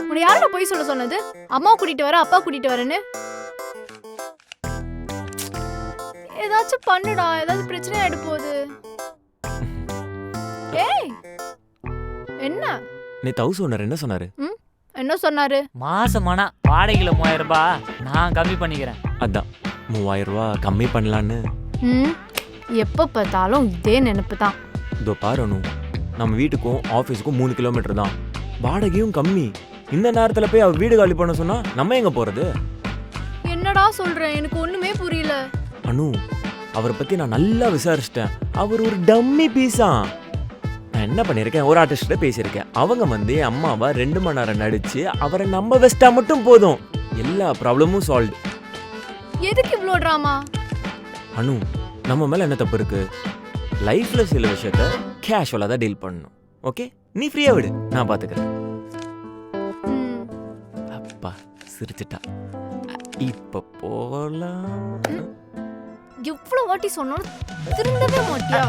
உன்னை யாரோட போய் சொல்ல சொன்னது? அம்மா கூட்டிட்டு வர, அப்பா கூட்டிட்டு வரேன்னு. ஏதாச்சும் பண்ணுடா, ஏதாச்சும் பிரச்சனை ஆயிட போகுது. ஏய் என்ன? நீ ஹவுஸ் ஓனர் என்ன சொன்னாரு? என்ன சொன்னாரு? மாசமானா வாடகையில 3000 ரூபாய் நான் கம்மி பண்ணிக்கிறேன். அதான் 3000 ரூபாய் கம்மி பண்ணலான்னு. எப்ப பார்த்தாலும் இதே நினைப்பு தான். இதோ பாரு அனு, நம்ம வீட்டுக்கும் ஆஃபீஸுக்கும் 3 கிலோமீட்டர் தான், வாடகையும் கம்மி. இந்த நேரத்தில் போய் அவர் வீடு காலி பண்ண சொன்னா நம்ம எங்க போறது? என்னடா சொல்றேன், எனக்கு ஒண்ணுமே புரியல. அனு, அவரை பத்தி நான் நல்லா விசாரிச்சிட்டேன். அவர் ஒரு டம்மி பீஸா. நான் என்ன பண்ணியிருக்கேன், ஒரு ஆர்டிஸ்ட பேசியிருக்கேன். அவங்க வந்து அம்மாவா 2 மணி நேரம் நடிச்சு அவரை நம்ப வச்சிட்டா மட்டும் போதும், எல்லா ப்ராப்ளமும் சால்வ். எதுக்கு இவ்ளோ டிராமா? அனு, நம்ம மேல என்ன தப்பு இருக்கு? லைஃப்ல சில விஷயத்த கேஷுவலா தான் டீல் பண்ணணும். ஓகே, நீ ஃப்ரீயா விடு, நான் பாத்துக்கிறேன். அப்பா சிரிச்சிட்டா. இப்ப போலாம். எவ்வளவு வாட்டி சொன்னாலும் திருந்தவே மாட்டியா?